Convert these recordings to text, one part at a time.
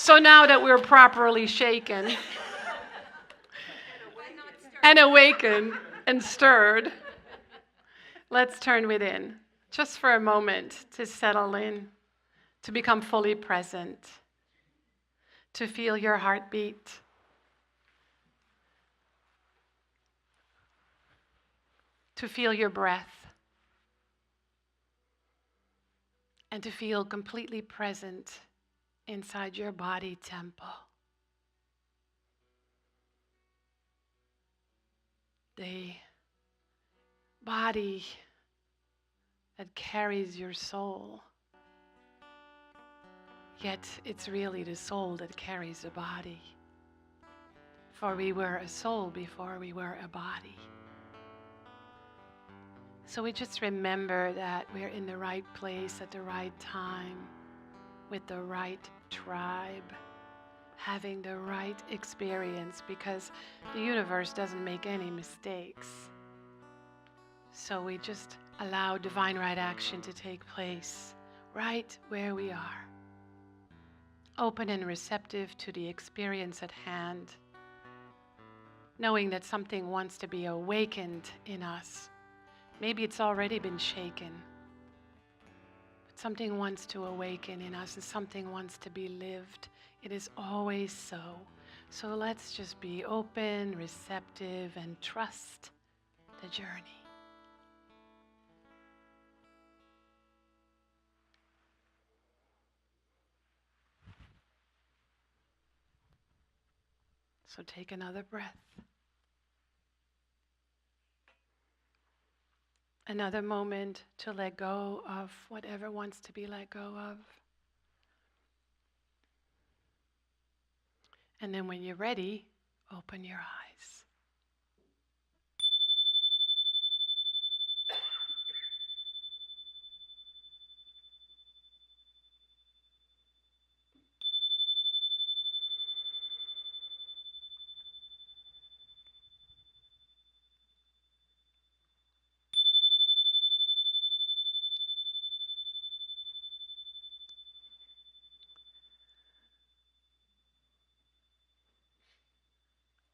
So now that we're properly shaken and awakened and stirred, let's turn within just for a moment to settle in, to become fully present, to feel your heartbeat, to feel your breath, and to feel completely present inside your body temple. The body that carries your soul, yet it's really the soul that carries the body. For we were a soul before we were a body. So we just remember that we're in the right place at the right time, with the right tribe, having the right experience, because the universe doesn't make any mistakes. So we just allow divine right action to take place right where we are, open and receptive to the experience at hand, knowing that something wants to be awakened in us. Maybe it's already been shaken, but something wants to awaken in us and something wants to be lived. It is always so. So let's just be open, receptive, and trust the journey. So take another breath. Another moment to let go of whatever wants to be let go of. And then when you're ready, open your eyes.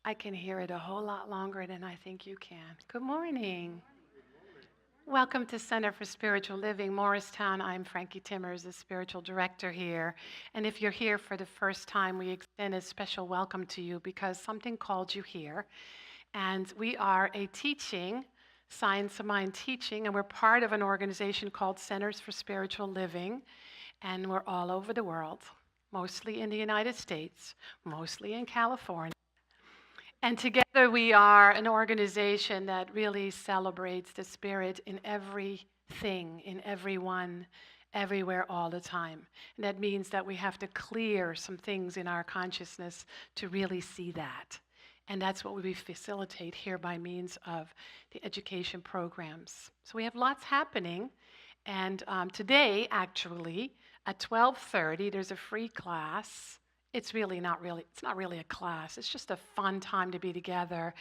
I can hear it a whole lot longer than I think you can. Good morning. Welcome to Center for Spiritual Living, Morristown. I'm Frankie Timmers, the spiritual director here. And if you're here for the first time, we extend a special welcome to you because something called you here. And we are a teaching, Science of Mind teaching, and we're part of an organization called Centers for Spiritual Living. And we're all over the world, mostly in the United States, mostly in California. And together we are an organization that really celebrates the spirit in everything, in everyone, everywhere, all the time. And that means that we have to clear some things in our consciousness to really see that. And that's what we facilitate here by means of the education programs. So we have lots happening. And today, actually, at 12:30, there's a free class. It's not really a class. It's just a fun time to be together.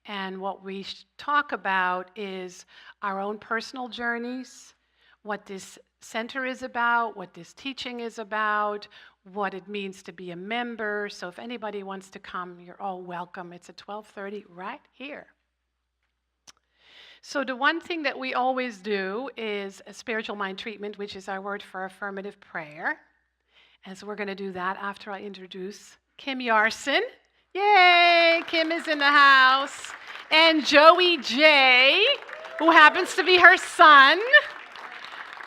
And what we talk about is our own personal journeys, what this center is about, what this teaching is about, what it means to be a member. So if anybody wants to come, you're all welcome. It's at 12:30 right here. So the one thing that we always do is a spiritual mind treatment, which is our word for affirmative prayer. And so we're going to do that after I introduce Kim Yarson. Yay! Kim is in the house. And Joey J, who happens to be her son.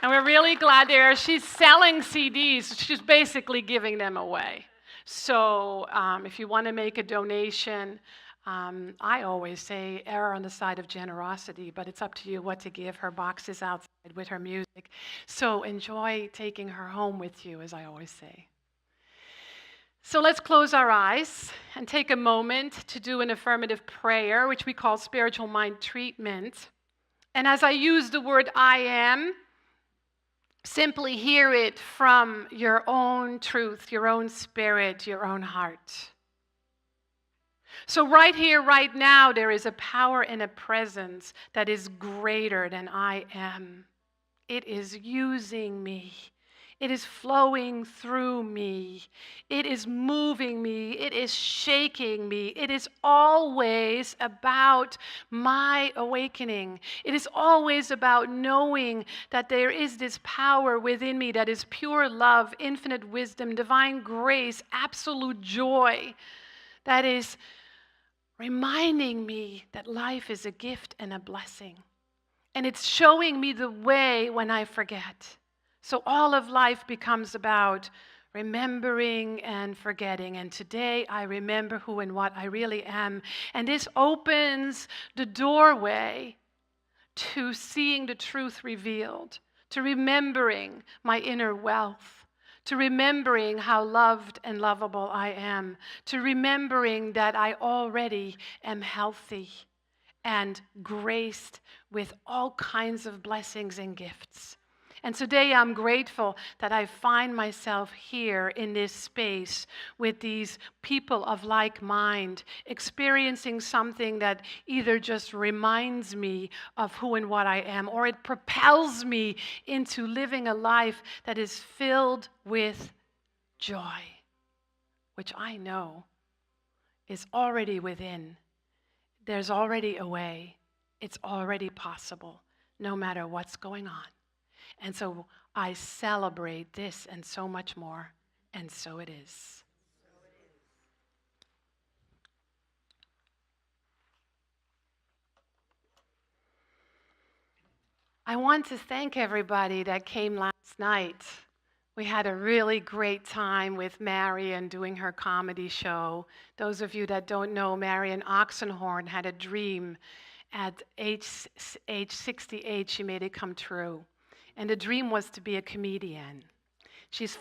And we're really glad they're. She's selling CDs. She's basically giving them away. So if you want to make a donation, I always say err on the side of generosity, but it's up to you what to give. Her box is outside with her music. So enjoy taking her home with you, as I always say. So let's close our eyes and take a moment to do an affirmative prayer, which we call spiritual mind treatment. And as I use the word I am, simply hear it from your own truth, your own spirit, your own heart. So right here, right now, there is a power and a presence that is greater than I am. It is using me. It is flowing through me. It is moving me. It is shaking me. It is always about my awakening. It is always about knowing that there is this power within me that is pure love, infinite wisdom, divine grace, absolute joy, that is reminding me that life is a gift and a blessing. And it's showing me the way when I forget. So all of life becomes about remembering and forgetting. And today I remember who and what I really am. And this opens the doorway to seeing the truth revealed, to remembering my inner wealth, to remembering how loved and lovable I am, to remembering that I already am healthy and graced with all kinds of blessings and gifts. And today I'm grateful that I find myself here in this space with these people of like mind, experiencing something that either just reminds me of who and what I am, or it propels me into living a life that is filled with joy, which I know is already within. There's already a way. It's already possible, no matter what's going on. And so I celebrate this and so much more, and so it is. I want to thank everybody that came last night. We had a really great time with Marion doing her comedy show. Those of you that don't know, Marion Oxenhorn had a dream. At age 68, she made it come true. And the dream was to be a comedian. She's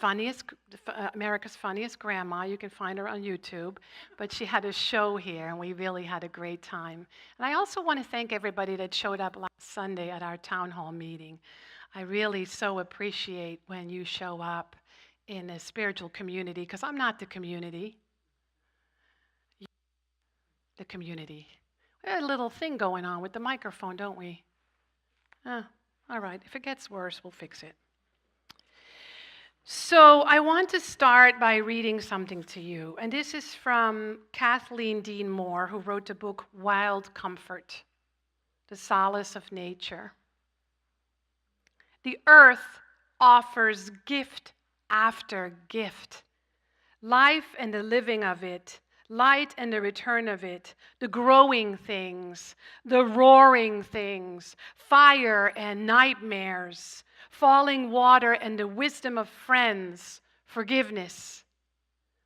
America's funniest grandma. You can find her on YouTube. But she had a show here, and we really had a great time. And I also want to thank everybody that showed up last Sunday at our town hall meeting. I really so appreciate when you show up in a spiritual community, because I'm not the community. The community. We had a little thing going on with the microphone, don't we? All right. If it gets worse, we'll fix it. So I want to start by reading something to you. And this is from Kathleen Dean Moore, who wrote the book Wild Comfort, The Solace of Nature. The earth offers gift after gift. Life and the living of it, light and the return of it, the growing things, the roaring things, fire and nightmares, falling water and the wisdom of friends, forgiveness.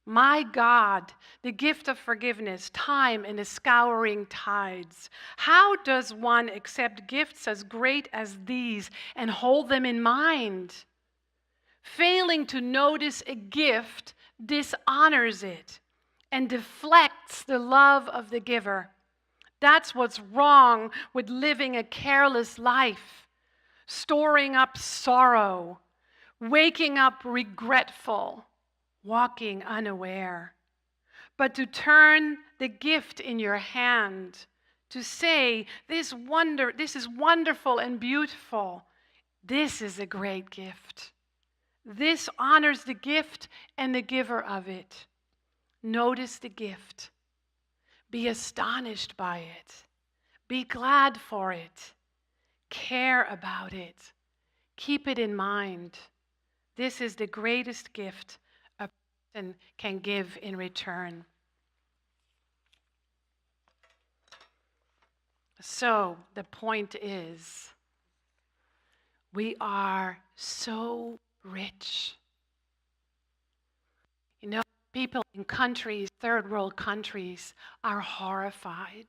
My God, the gift of forgiveness, time and the scouring tides. How does one accept gifts as great as these and hold them in mind? Failing to notice a gift dishonors it and deflects the love of the giver. That's what's wrong with living a careless life, storing up sorrow, waking up regretful, walking unaware. But to turn the gift in your hand, to say, this is wonderful and beautiful. This is a great gift. This honors the gift and the giver of it. Notice the gift. Be astonished by it. Be glad for it. Care about it. Keep it in mind. This is the greatest gift a person can give in return. So the point is, we are so rich. You know, people in countries, third world countries, are horrified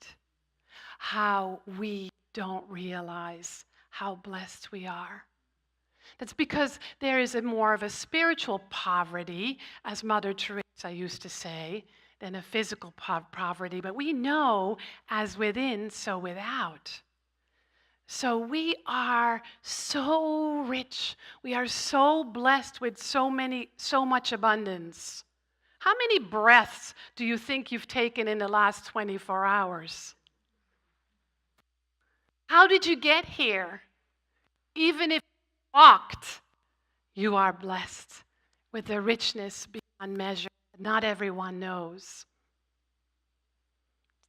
how we don't realize how blessed we are. That's because there is more of a spiritual poverty, as Mother Teresa used to say, than a physical poverty. But we know, as within, so without. So we are so rich. We are so blessed with so much abundance. How many breaths do you think you've taken in the last 24 hours? How did you get here? Even if you walked, You are blessed with a richness beyond measure that not everyone knows.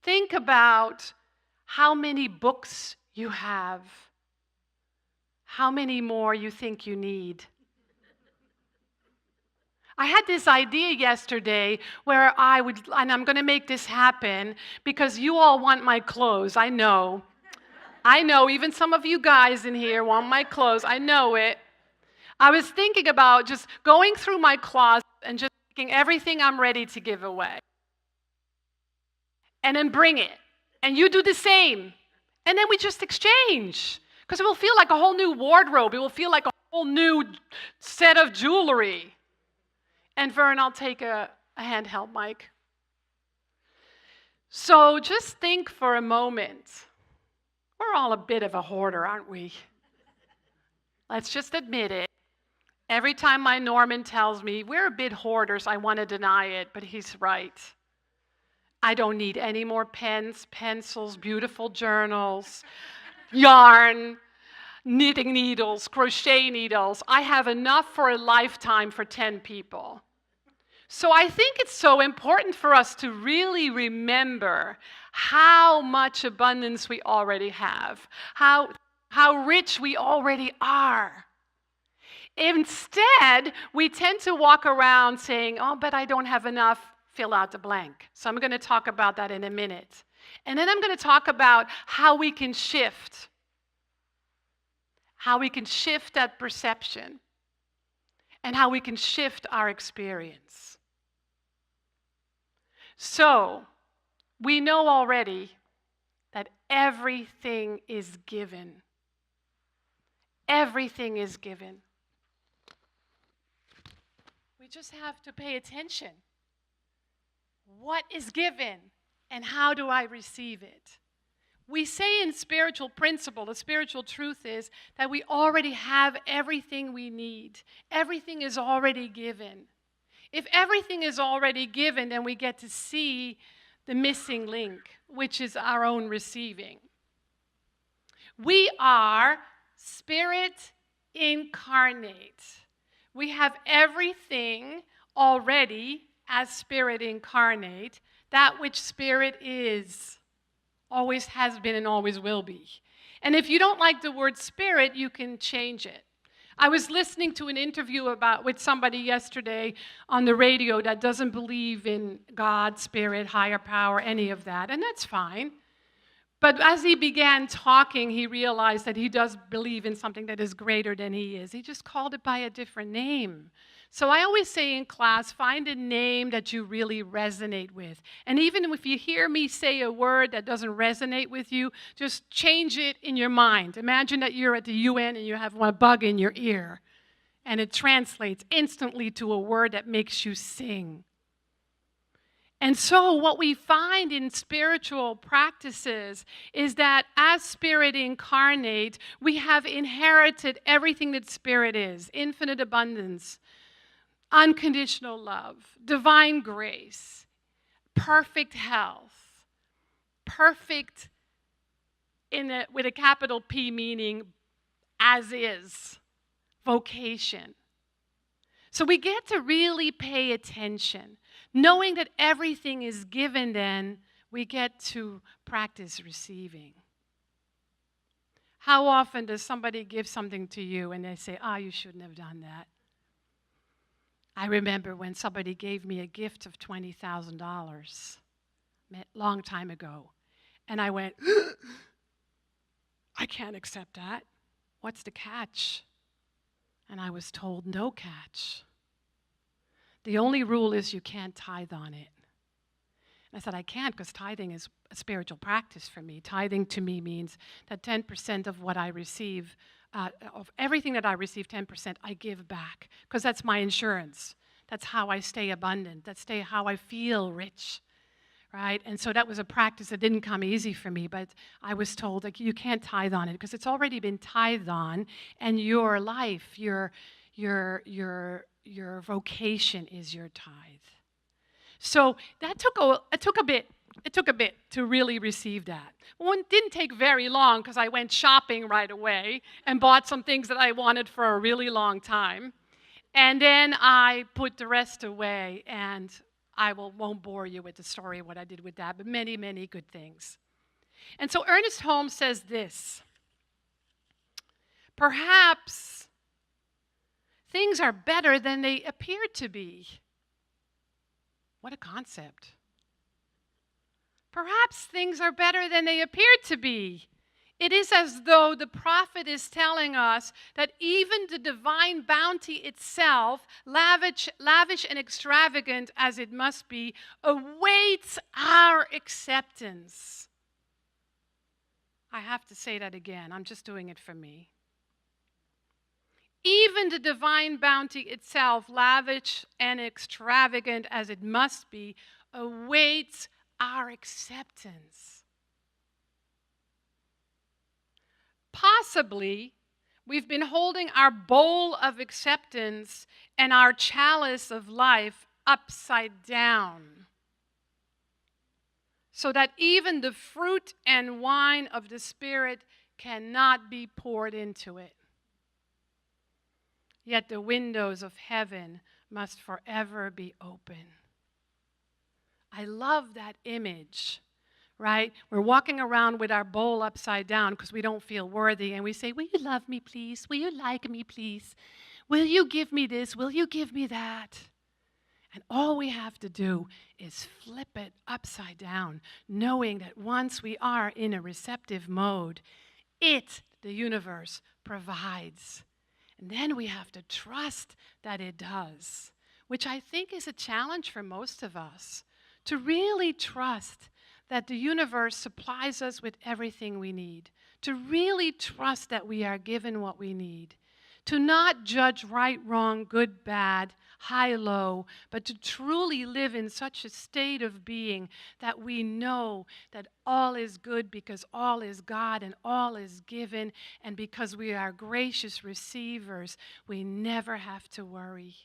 Think about how many books you have, how many more you think you need. I had this idea yesterday where and I'm going to make this happen because you all want my clothes. I know, even some of you guys in here want my clothes. I know it. I was thinking about just going through my closet and just taking everything I'm ready to give away. And then bring it. And you do the same. And then we just exchange. Because it will feel like a whole new wardrobe. It will feel like a whole new set of jewelry. And Vern, I'll take a handheld mic. So just think for a moment. We're all a bit of a hoarder, aren't we? Let's just admit it. Every time my Norman tells me we're a bit hoarders, I want to deny it, but he's right. I don't need any more pens, pencils, beautiful journals, yarn, knitting needles, crochet needles. I have enough for a lifetime for 10 people. So I think it's so important for us to really remember how much abundance we already have, how rich we already are. Instead, we tend to walk around saying, oh, but I don't have enough, fill out the blank. So I'm going to talk about that in a minute. And then I'm going to talk about how we can shift that perception, and how we can shift our experience. So, we know already that everything is given. Everything is given. We just have to pay attention. What is given, and how do I receive it? We say in spiritual principle, the spiritual truth is that we already have everything we need. Everything is already given. If everything is already given, then we get to see the missing link, which is our own receiving. We are spirit incarnate. We have everything already as spirit incarnate, that which spirit is, always has been and always will be. And if you don't like the word spirit, you can change it. I was listening to an interview with somebody yesterday on the radio that doesn't believe in God, spirit, higher power, any of that, and that's fine. But as he began talking, he realized that he does believe in something that is greater than he is. He just called it by a different name. So I always say in class, find a name that you really resonate with. And even if you hear me say a word that doesn't resonate with you, just change it in your mind. Imagine that you're at the UN and you have one bug in your ear, and it translates instantly to a word that makes you sing. And so what we find in spiritual practices is that as spirit incarnate, we have inherited everything that spirit is: infinite abundance, unconditional love, divine grace, perfect health, perfect with a capital P, meaning as is, vocation. So we get to really pay attention. Knowing that everything is given, then we get to practice receiving. How often does somebody give something to you and they say, you shouldn't have done that? I remember when somebody gave me a gift of $20,000 a long time ago. And I went, I can't accept that. What's the catch? And I was told, no catch. The only rule is you can't tithe on it. And I said, I can't, because tithing is a spiritual practice for me. Tithing to me means that 10% of what I receive, of everything that I receive, 10% I give back, because that's my insurance. That's how I stay abundant. That's how I feel rich, right? And so that was a practice that didn't come easy for me, but I was told, like, you can't tithe on it, because it's already been tithed on, and your life, your vocation is your tithe. So that it took a bit to really receive that. Well, it didn't take very long, because I went shopping right away and bought some things that I wanted for a really long time. And then I put the rest away, and I won't bore you with the story of what I did with that, but many, many good things. And so Ernest Holmes says this: perhaps things are better than they appear to be. What a concept. Perhaps things are better than they appear to be. It is as though the prophet is telling us that even the divine bounty itself, lavish and extravagant as it must be, awaits our acceptance. I have to say that again. I'm just doing it for me. Even the divine bounty itself, lavish and extravagant as it must be, awaits our acceptance. Possibly, we've been holding our bowl of acceptance and our chalice of life upside down, so that even the fruit and wine of the Spirit cannot be poured into it. Yet the windows of heaven must forever be open. I love that image. Right? We're walking around with our bowl upside down because we don't feel worthy, and we say, will you love me, please? Will you like me, please? Will you give me this? Will you give me that? And all we have to do is flip it upside down, knowing that once we are in a receptive mode, the universe, provides. And then we have to trust that it does, which I think is a challenge for most of us, to really trust that the universe supplies us with everything we need, to really trust that we are given what we need, to not judge right, wrong, good, bad, high, low, but to truly live in such a state of being that we know that all is good because all is God and all is given, and because we are gracious receivers, we never have to worry.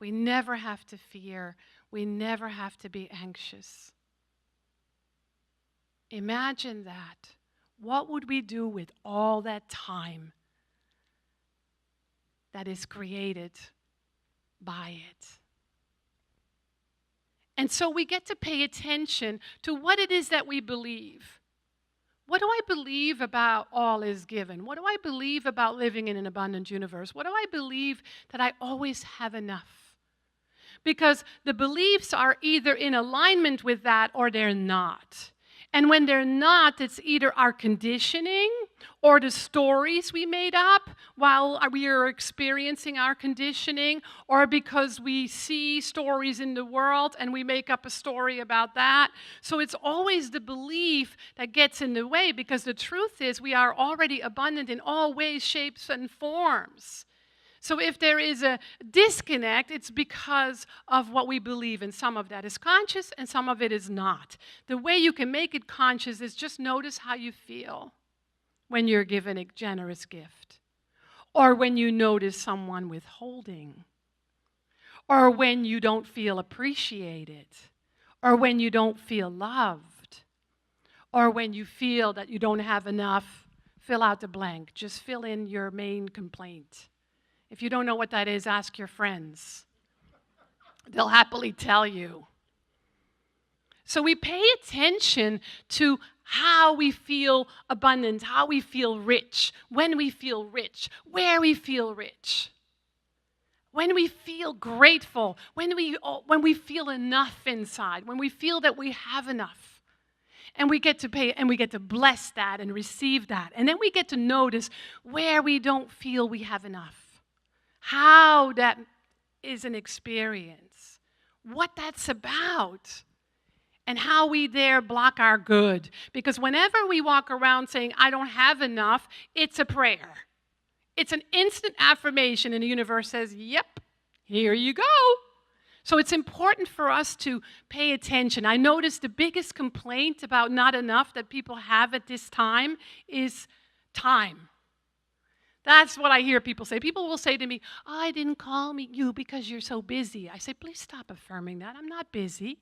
We never have to fear. We never have to be anxious. Imagine that. What would we do with all that time that is created by it? And so we get to pay attention to what it is that we believe. What do I believe about all is given? What do I believe about living in an abundant universe? What do I believe that I always have enough? Because the beliefs are either in alignment with that or they're not. And when they're not, it's either our conditioning or the stories we made up while we are experiencing our conditioning, or because we see stories in the world and we make up a story about that. So it's always the belief that gets in the way, because the truth is we are already abundant in all ways, shapes, and forms. So if there is a disconnect, it's because of what we believe, and some of that is conscious and some of it is not. The way you can make it conscious is just notice how you feel when you're given a generous gift, or when you notice someone withholding, or when you don't feel appreciated, or when you don't feel loved, or when you feel that you don't have enough. Fill out the blank. Just fill in your main complaint. If you don't know what that is, ask your friends. They'll happily tell you. So we pay attention to how we feel abundant, how we feel rich, when we feel rich, where we feel rich, when we feel grateful, when we feel enough inside, when we feel that we have enough. And we get to pay, and we get to bless that and receive that. And then we get to notice where we don't feel we have enough. How that is an experience, what that's about, and how we there block our good. Because whenever we walk around saying, I don't have enough, it's a prayer. It's an instant affirmation, and the universe says, yep, here you go. So it's important for us to pay attention. I noticed the biggest complaint about not enough that people have at this time is time. That's what I hear people say. People will say to me, I didn't call you because you're so busy. I say, please stop affirming that. I'm not busy.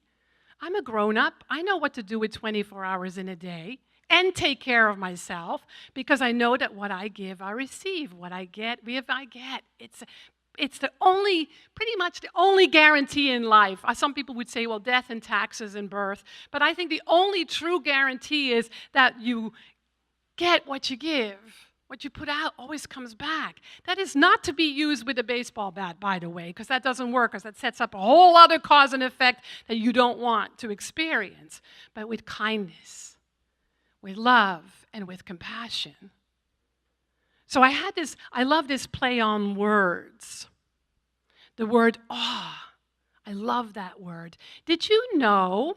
I'm a grown-up. I know what to do with 24 hours in a day and take care of myself, because I know that what I give, I receive. What I get, I get. it's pretty much the only guarantee in life. Some people would say, well, death and taxes and birth. But I think the only true guarantee is that you get what you give. What you put out always comes back. That is not to be used with a baseball bat, by the way, because that doesn't work, because that sets up a whole other cause and effect that you don't want to experience. But with kindness, with love, and with compassion. So I love this play on words. The word awe. I love that word. Did you know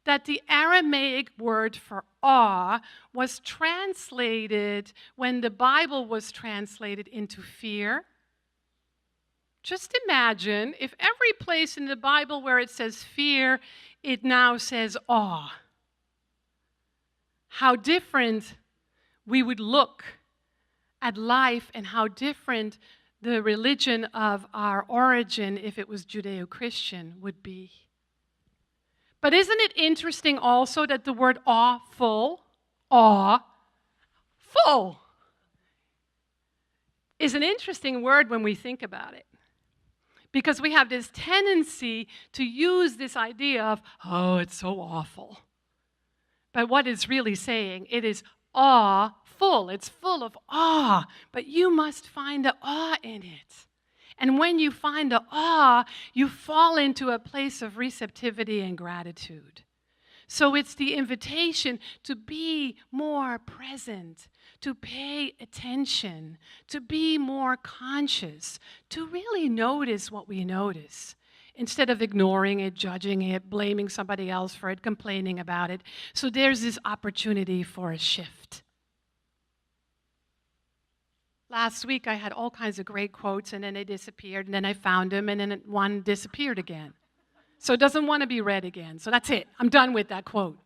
that the Aramaic word for awe was translated when the Bible was translated into fear? Just imagine if every place in the Bible where it says fear, it now says awe. How different we would look at life, and how different the religion of our origin, if it was Judeo-Christian, would be. But isn't it interesting also that the word awful, full, is an interesting word when we think about it. Because we have this tendency to use this idea of, oh, it's so awful. But what it's really saying, it is awful. It's full of awe. But you must find the awe in it. And when you find the awe, you fall into a place of receptivity and gratitude. So it's the invitation to be more present, to pay attention, to be more conscious, to really notice what we notice, instead of ignoring it, judging it, blaming somebody else for it, complaining about it. So there's this opportunity for a shift. Last week, I had all kinds of great quotes, and then they disappeared, and then I found them, and then one disappeared again. So it doesn't want to be read again. So that's it. I'm done with that quote.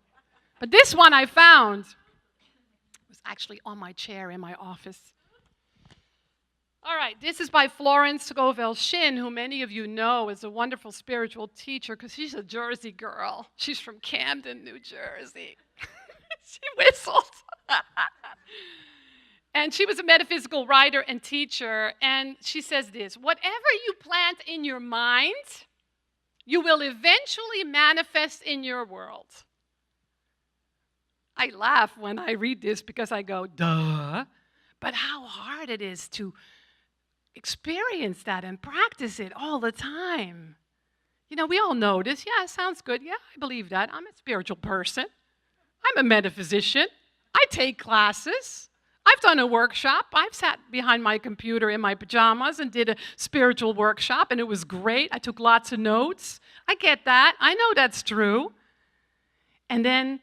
But this one I found was actually on my chair in my office. All right, this is by Florence Scovel Shinn, who many of you know is a wonderful spiritual teacher because she's a Jersey girl. She's from Camden, New Jersey. She whistled. And she was a metaphysical writer and teacher, and she says this: whatever you plant in your mind, you will eventually manifest in your world. I laugh when I read this because I go, duh, but how hard it is to experience that and practice it all the time. You know, we all know this. Yeah, it sounds good. Yeah, I believe that. I'm a spiritual person. I'm a metaphysician. I take classes. I've done a workshop. I've sat behind my computer in my pajamas and did a spiritual workshop, and it was great. I took lots of notes. I get that. I know that's true. And then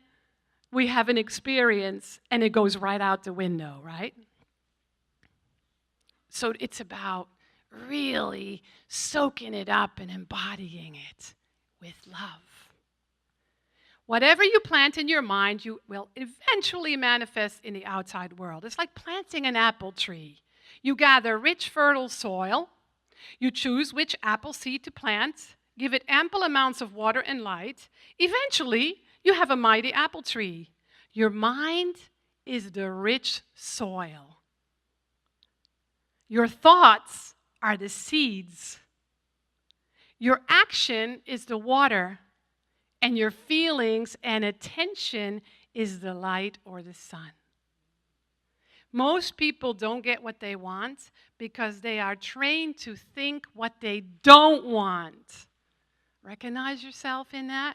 we have an experience, and it goes right out the window, right? So it's about really soaking it up and embodying it with love. Whatever you plant in your mind, you will eventually manifest in the outside world. It's like planting an apple tree. You gather rich, fertile soil. You choose which apple seed to plant, give it ample amounts of water and light. Eventually, you have a mighty apple tree. Your mind is the rich soil. Your thoughts are the seeds. Your action is the water. And your feelings and attention is the light or the sun. Most people don't get what they want because they are trained to think what they don't want. Recognize yourself in that?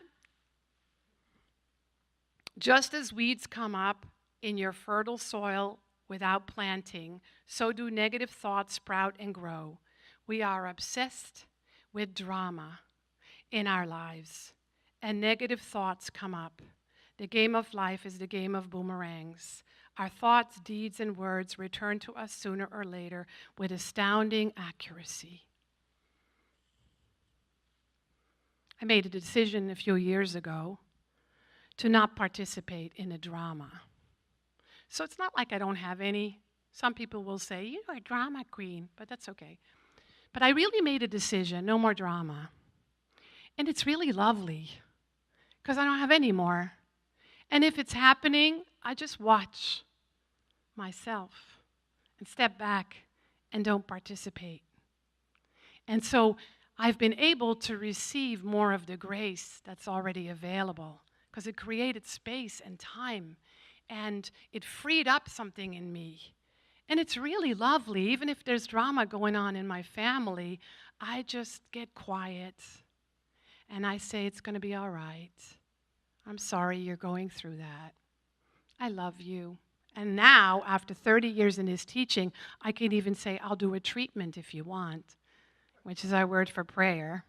Just as weeds come up in your fertile soil without planting, so do negative thoughts sprout and grow. We are obsessed with drama in our lives. And negative thoughts come up. The game of life is the game of boomerangs. Our thoughts, deeds, and words return to us sooner or later with astounding accuracy. I made a decision a few years ago to not participate in a drama. So it's not like I don't have any. Some people will say, you're a drama queen, but that's okay. But I really made a decision, no more drama. And it's really lovely, because I don't have any more. And if it's happening, I just watch myself and step back and don't participate. And so I've been able to receive more of the grace that's already available because it created space and time, and it freed up something in me. And it's really lovely. Even if there's drama going on in my family, I just get quiet and I say, it's going to be all right. I'm sorry you're going through that. I love you. And now, after 30 years in his teaching, I can even say, I'll do a treatment if you want, which is our word for prayer.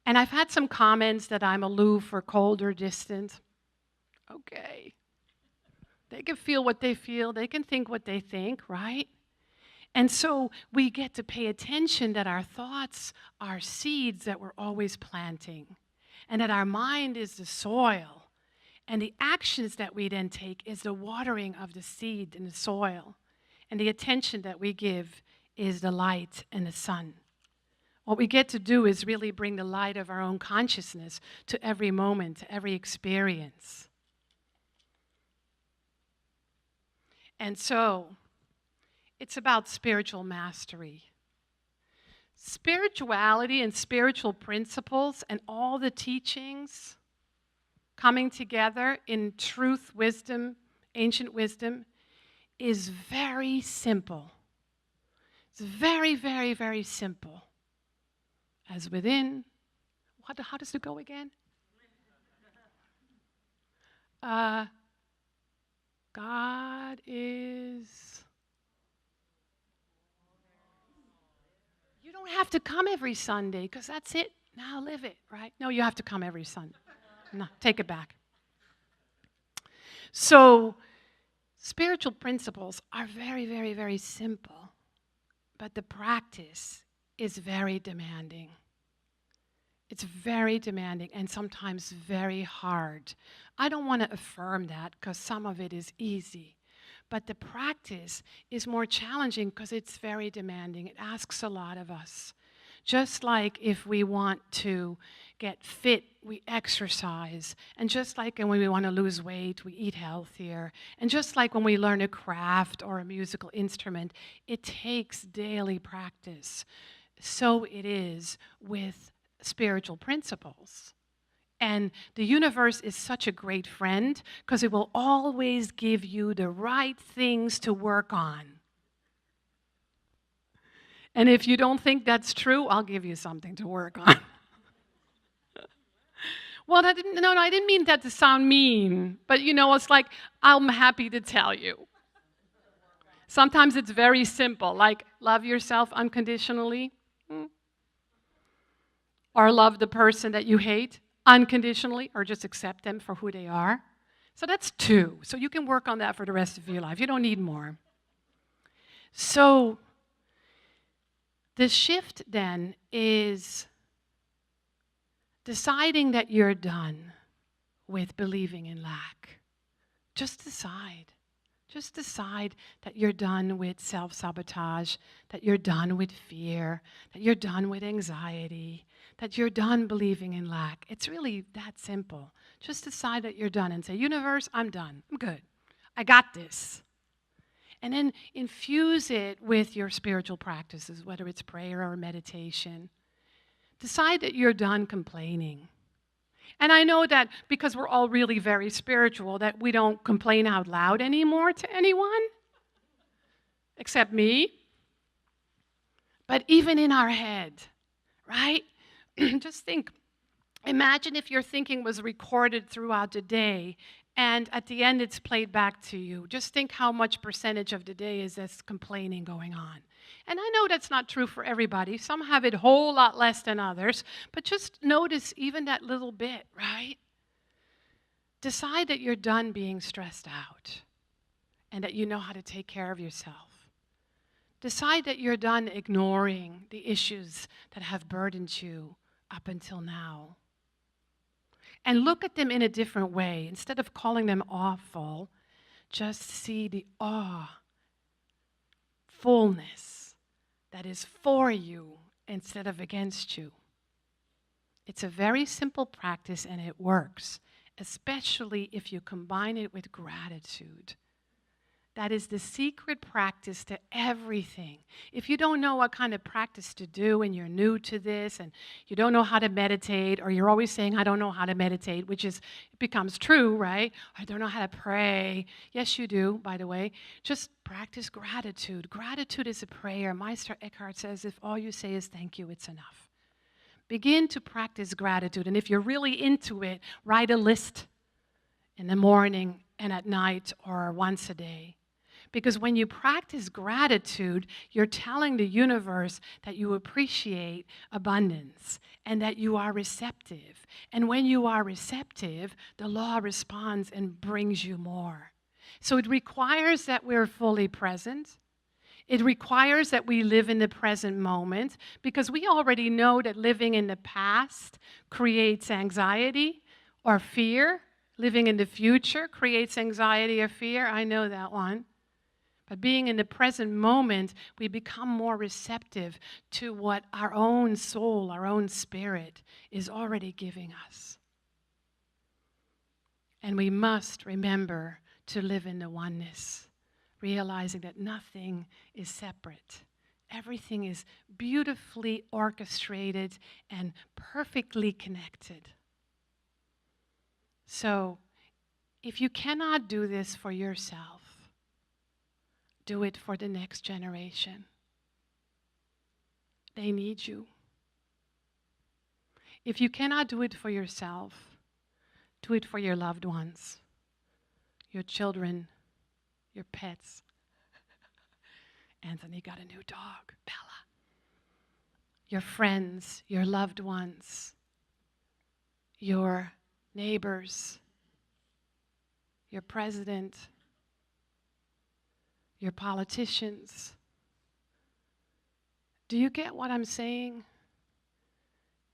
And I've had some comments that I'm aloof or cold or distant. Okay. They can feel what they feel. They can think what they think, right? And so we get to pay attention that our thoughts are seeds that we're always planting, and that our mind is the soil, and the actions that we then take is the watering of the seed in the soil, and the attention that we give is the light and the sun. What we get to do is really bring the light of our own consciousness to every moment, to every experience. And so, it's about spiritual mastery. Spirituality and spiritual principles and all the teachings coming together in truth, wisdom, ancient wisdom, is very simple. It's very, very, very simple. As within, how does it go again? God is... You don't have to come every Sunday, because that's it. Now live it, right? No, you have to come every Sunday. No, take it back. So, spiritual principles are very, very, very simple, but the practice is very demanding. It's very demanding and sometimes very hard. I don't want to affirm that because some of it is easy. But the practice is more challenging because it's very demanding. It asks a lot of us. Just like if we want to get fit, we exercise. And just like when we want to lose weight, we eat healthier. And just like when we learn a craft or a musical instrument, it takes daily practice. So it is with spiritual principles. And the universe is such a great friend because it will always give you the right things to work on. And if you don't think that's true, I'll give you something to work on. Well, I didn't mean that to sound mean. But, it's like, I'm happy to tell you. Sometimes it's very simple, like love yourself unconditionally. Or love the person that you hate unconditionally, or just accept them for who they are. So that's 2. So you can work on that for the rest of your life. You don't need more. So the shift then is deciding that you're done with believing in lack. Just decide. Just decide that you're done with self-sabotage, that you're done with fear, that you're done with anxiety, that you're done believing in lack. It's really that simple. Just decide that you're done and say, universe, I'm done. I'm good. I got this. And then infuse it with your spiritual practices, whether it's prayer or meditation. Decide that you're done complaining. And I know that because we're all really very spiritual, that we don't complain out loud anymore to anyone, except me. But even in our head, right? Just think, imagine if your thinking was recorded throughout the day, and at the end it's played back to you. Just think how much percentage of the day is this complaining going on. And I know that's not true for everybody. Some have it a whole lot less than others. But just notice even that little bit, right? Decide that you're done being stressed out and that you know how to take care of yourself. Decide that you're done ignoring the issues that have burdened you up until now. And look at them in a different way. Instead of calling them awful, just see the awe, fullness that is for you instead of against you. It's a very simple practice and it works, especially if you combine it with gratitude. That is the secret practice to everything. If you don't know what kind of practice to do and you're new to this and you don't know how to meditate, or you're always saying, I don't know how to meditate, which is, it becomes true, right? I don't know how to pray. Yes, you do, by the way. Just practice gratitude. Gratitude is a prayer. Meister Eckhart says, if all you say is thank you, it's enough. Begin to practice gratitude. And if you're really into it, write a list in the morning and at night or once a day. Because when you practice gratitude, you're telling the universe that you appreciate abundance and that you are receptive. And when you are receptive, the law responds and brings you more. So it requires that we're fully present. It requires that we live in the present moment, because we already know that living in the past creates anxiety or fear. Living in the future creates anxiety or fear. I know that one. But being in the present moment, we become more receptive to what our own soul, our own spirit is already giving us. And we must remember to live in the oneness, realizing that nothing is separate. Everything is beautifully orchestrated and perfectly connected. So, if you cannot do this for yourself, do it for the next generation. They need you. If you cannot do it for yourself, do it for your loved ones, your children, your pets. Anthony got a new dog, Bella. Your friends, your loved ones, your neighbors, your president, your politicians. Do you get what I'm saying?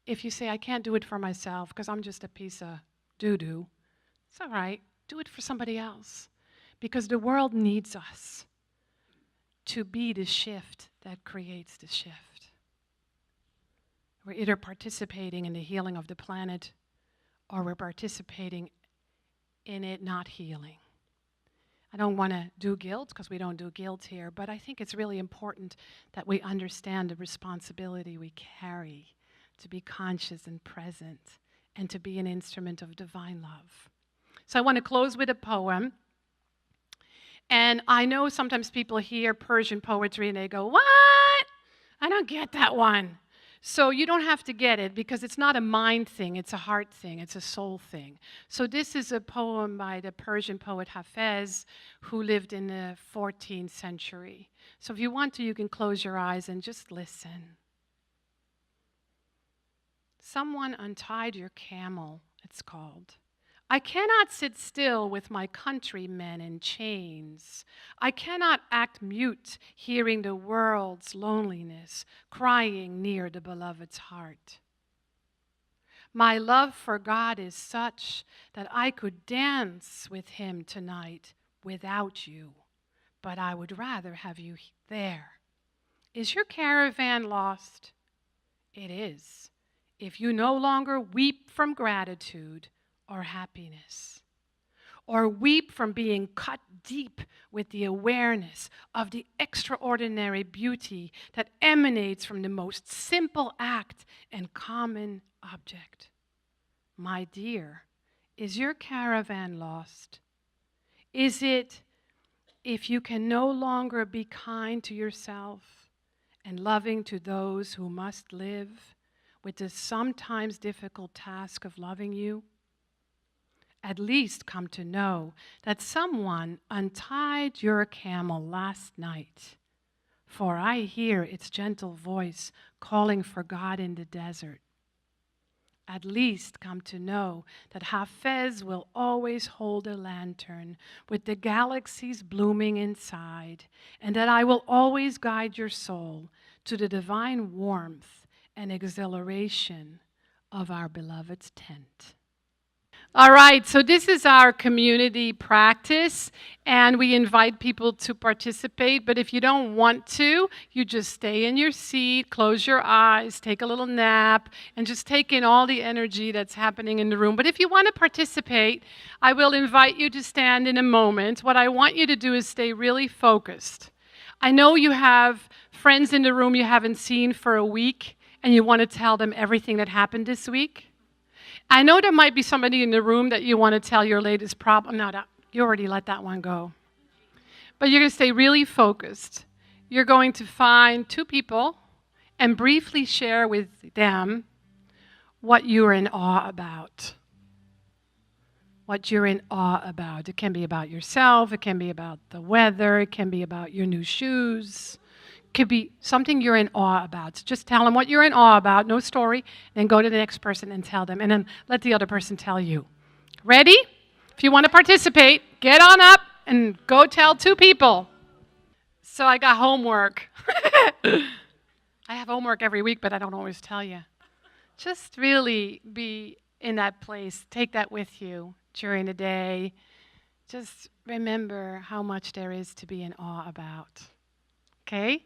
If you say, I can't do it for myself because I'm just a piece of doo-doo, it's all right. Do it for somebody else. Because the world needs us to be the shift that creates the shift. We're either participating in the healing of the planet or we're participating in it not healing. I don't want to do guilt because we don't do guilt here, but I think it's really important that we understand the responsibility we carry to be conscious and present and to be an instrument of divine love. So I want to close with a poem. And I know sometimes people hear Persian poetry and they go, what? I don't get that one. So you don't have to get it because it's not a mind thing, it's a heart thing, it's a soul thing. So this is a poem by the Persian poet Hafez, who lived in the 14th century. So if you want to, you can close your eyes and just listen. Someone untied your camel, it's called. I cannot sit still with my countrymen in chains. I cannot act mute, hearing the world's loneliness, crying near the beloved's heart. My love for God is such that I could dance with him tonight without you, but I would rather have you there. Is your caravan lost? It is. If you no longer weep from gratitude or happiness, or weep from being cut deep with the awareness of the extraordinary beauty that emanates from the most simple act and common object. My dear, is your caravan lost? Is it if you can no longer be kind to yourself and loving to those who must live with the sometimes difficult task of loving you? At least come to know that someone untied your camel last night, for I hear its gentle voice calling for God in the desert. At least come to know that Hafez will always hold a lantern with the galaxies blooming inside, and that I will always guide your soul to the divine warmth and exhilaration of our beloved's tent. All right, so this is our community practice, and we invite people to participate. But if you don't want to, you just stay in your seat, close your eyes, take a little nap, and just take in all the energy that's happening in the room. But if you want to participate, I will invite you to stand in a moment. What I want you to do is stay really focused. I know you have friends in the room you haven't seen for a week, and you want to tell them everything that happened this week. I know there might be somebody in the room that you want to tell your latest problem. No, you already let that one go. But you're going to stay really focused. You're going to find two people and briefly share with them what you're in awe about. What you're in awe about. It can be about yourself. It can be about the weather. It can be about your new shoes. Could be something you're in awe about. So just tell them what you're in awe about, no story, then go to the next person and tell them, and then let the other person tell you. Ready? If you want to participate, get on up and go tell two people. So I got homework. I have homework every week, but I don't always tell you. Just really be in that place. Take that with you during the day. Just remember how much there is to be in awe about. Okay?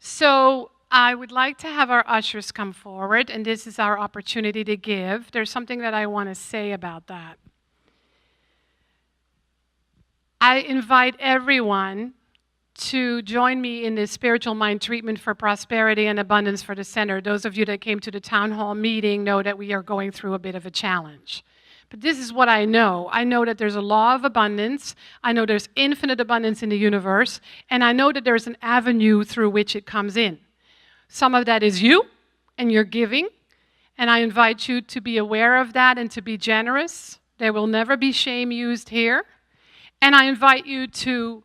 So I would like to have our ushers come forward, and this is our opportunity to give. There's something that I want to say about that. I invite everyone to join me in this spiritual mind treatment for prosperity and abundance for the center. Those of you that came to the town hall meeting know that we are going through a bit of a challenge. But this is what I know. I know that there's a law of abundance. I know there's infinite abundance in the universe. And I know that there's an avenue through which it comes in. Some of that is you and your giving. And I invite you to be aware of that and to be generous. There will never be shame used here. And I invite you to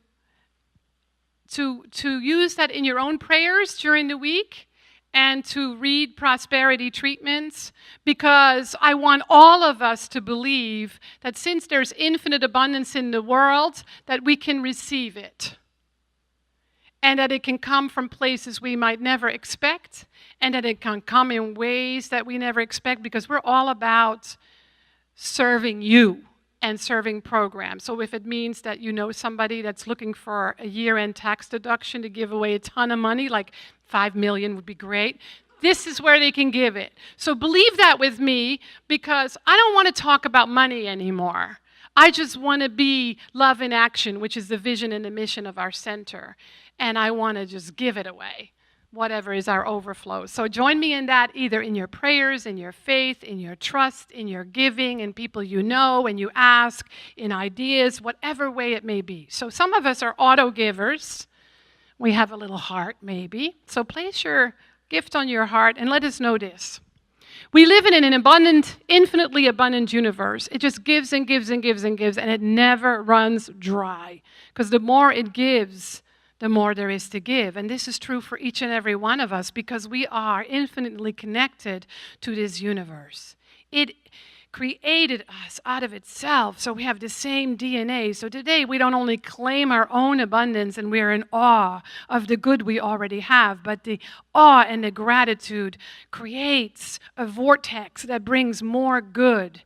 use that in your own prayers during the week, and to read prosperity treatments, because I want all of us to believe that since there's infinite abundance in the world, that we can receive it. And that it can come from places we might never expect, and that it can come in ways that we never expect, because we're all about serving you and serving programs. So if it means that you know somebody that's looking for a year-end tax deduction to give away a ton of money, like $5 million would be great, this is where they can give it. So believe that with me, because I don't want to talk about money anymore. I just want to be love in action, which is the vision and the mission of our center. And I want to just give it away, whatever is our overflow. So join me in that, either in your prayers, in your faith, in your trust, in your giving, in people you know and you ask, in ideas, whatever way it may be. So some of us are auto givers. We have a little heart, maybe. So place your gift on your heart and let us know this. We live in an abundant, infinitely abundant universe. It just gives and gives and gives and gives, and it never runs dry. Because the more it gives, the more there is to give. And this is true for each and every one of us, because we are infinitely connected to this universe. It created us out of itself, so we have the same DNA. So today we don't only claim our own abundance and we're in awe of the good we already have, but the awe and the gratitude creates a vortex that brings more good.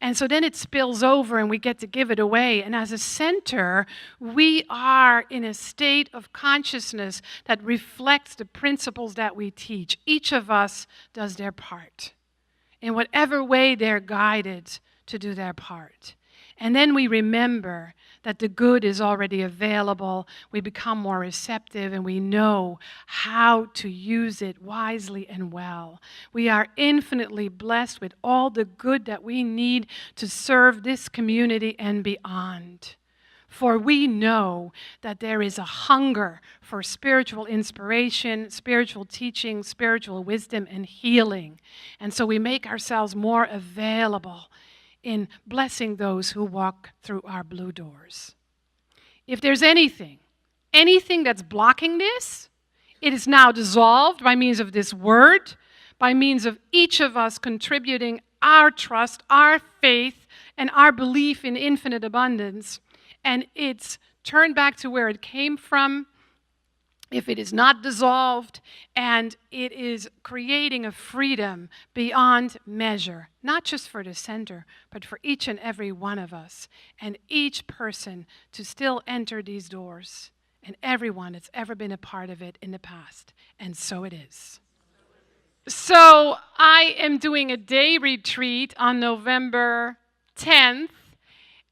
And so then it spills over and we get to give it away. And as a center, we are in a state of consciousness that reflects the principles that we teach. Each of us does their part, in whatever way they're guided to do their part. And then we remember that the good is already available. We become more receptive, and we know how to use it wisely and well. We are infinitely blessed with all the good that we need to serve this community and beyond. For we know that there is a hunger for spiritual inspiration, spiritual teaching, spiritual wisdom, and healing. And so we make ourselves more available in blessing those who walk through our blue doors. If there's anything that's blocking this, it is now dissolved by means of this word, by means of each of us contributing our trust, our faith, and our belief in infinite abundance. And it's turned back to where it came from. if it is not dissolved, and it is creating a freedom beyond measure, not just for the center, but for each and every one of us, and each person to still enter these doors, and everyone that's ever been a part of it in the past. And so it is. So I am doing a day retreat on November 10th,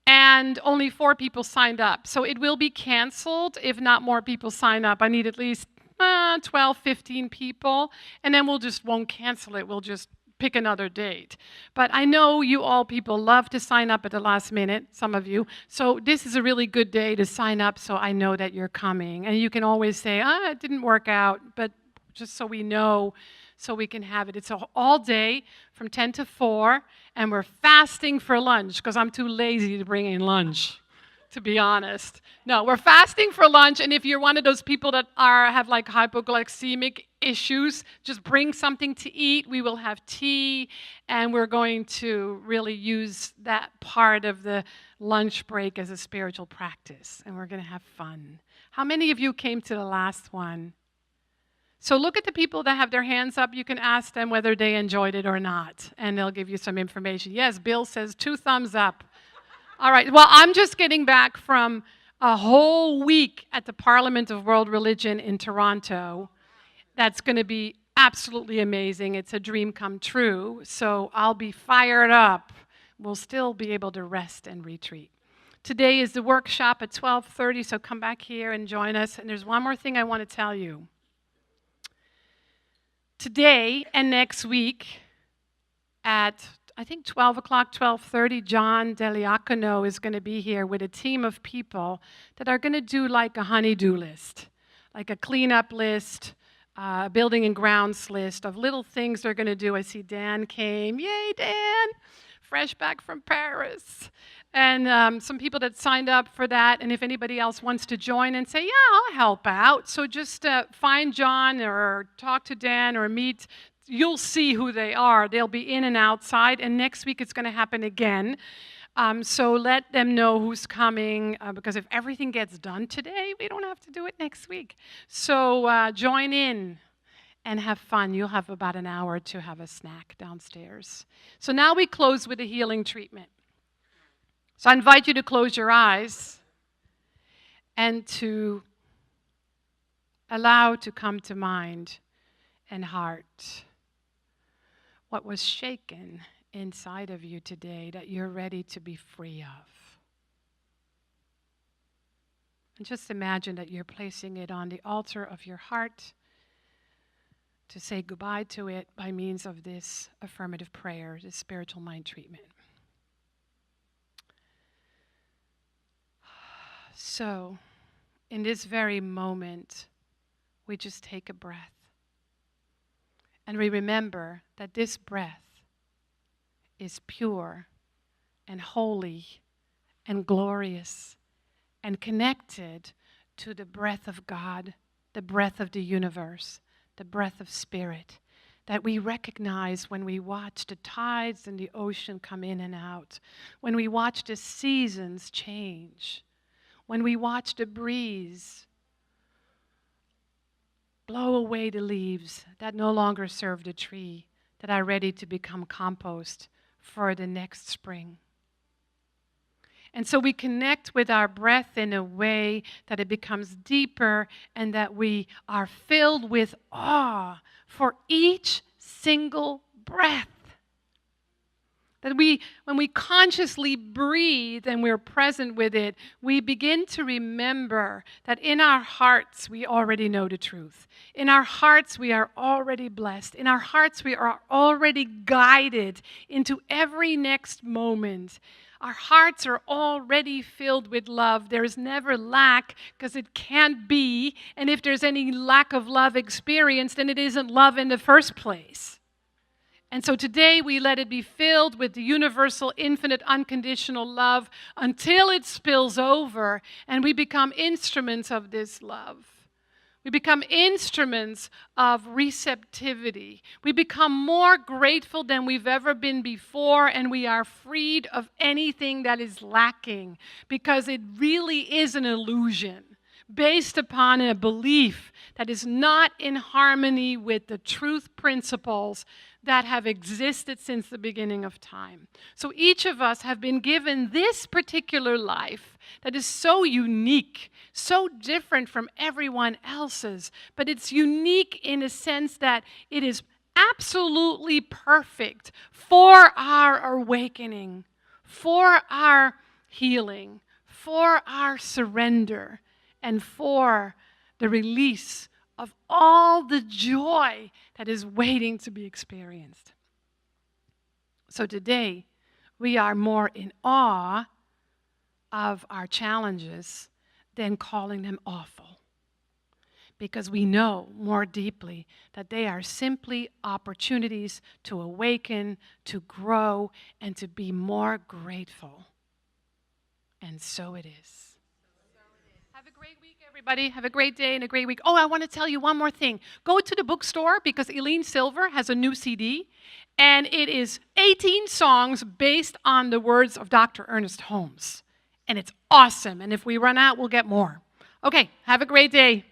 and only 4 people signed up. So it will be canceled if not more people sign up. I need at least 12, 15 people, and then won't cancel it. We'll just pick another date. But I know you all people love to sign up at the last minute, some of you. So this is a really good day to sign up so I know that you're coming. And you can always say, it didn't work out, but just so we know, so we can have it. It's all day from 10 to 4, and we're fasting for lunch because I'm too lazy to bring in lunch, to be honest. No, we're fasting for lunch, and if you're one of those people that have like hypoglycemic issues, just bring something to eat. We will have tea, and we're going to really use that part of the lunch break as a spiritual practice, and we're going to have fun. How many of you came to the last one? So look at the people that have their hands up. You can ask them whether they enjoyed it or not, and they'll give you some information. Yes, Bill says 2 thumbs up. All right, well, I'm just getting back from a whole week at the Parliament of World Religion in Toronto. That's going to be absolutely amazing. It's a dream come true, so I'll be fired up. We'll still be able to rest and retreat. Today is the workshop at 12:30, so come back here and join us. And there's one more thing I want to tell you. Today and next week at, I think, 12 o'clock, 12:30, John Deliacono is going to be here with a team of people that are going to do like a honey-do list, like a cleanup list, building and grounds list of little things they're going to do. I see Dan came. Yay, Dan! Fresh back from Paris. And some people that signed up for that, and if anybody else wants to join and say, yeah, I'll help out. So just find John or talk to Dan or meet. You'll see who they are. They'll be in and outside, and next week it's going to happen again. So let them know who's coming, because if everything gets done today, we don't have to do it next week. So join in and have fun. You'll have about an hour to have a snack downstairs. So now we close with a healing treatment. So I invite you to close your eyes and to allow to come to mind and heart what was shaken inside of you today that you're ready to be free of. And just imagine that you're placing it on the altar of your heart to say goodbye to it by means of this affirmative prayer, this spiritual mind treatment. So, in this very moment, we just take a breath. And we remember that this breath is pure and holy and glorious and connected to the breath of God, the breath of the universe, the breath of spirit, that we recognize when we watch the tides in the ocean come in and out, when we watch the seasons change, when we watch the breeze blow away the leaves that no longer serve the tree, that are ready to become compost for the next spring. And so we connect with our breath in a way that it becomes deeper and that we are filled with awe for each single breath. That when we consciously breathe and we're present with it, we begin to remember that in our hearts we already know the truth. In our hearts we are already blessed. In our hearts we are already guided into every next moment. Our hearts are already filled with love. There is never lack because it can't be. And if there's any lack of love experienced, then it isn't love in the first place. And so today we let it be filled with the universal, infinite, unconditional love until it spills over and we become instruments of this love. We become instruments of receptivity. We become more grateful than we've ever been before, and we are freed of anything that is lacking because it really is an illusion. based upon a belief that is not in harmony with the truth principles that have existed since the beginning of time. So each of us have been given this particular life that is so unique, so different from everyone else's, but it's unique in a sense that it is absolutely perfect for our awakening, for our healing, for our surrender, and for the release of all the joy that is waiting to be experienced. So today, we are more in awe of our challenges than calling them awful, because we know more deeply that they are simply opportunities to awaken, to grow, and to be more grateful. And so it is. Have a great week, everybody. Have a great day and a great week. Oh, I want to tell you one more thing. Go to the bookstore because Eileen Silver has a new CD, and it is 18 songs based on the words of Dr. Ernest Holmes. And it's awesome. And if we run out, we'll get more. Okay, have a great day.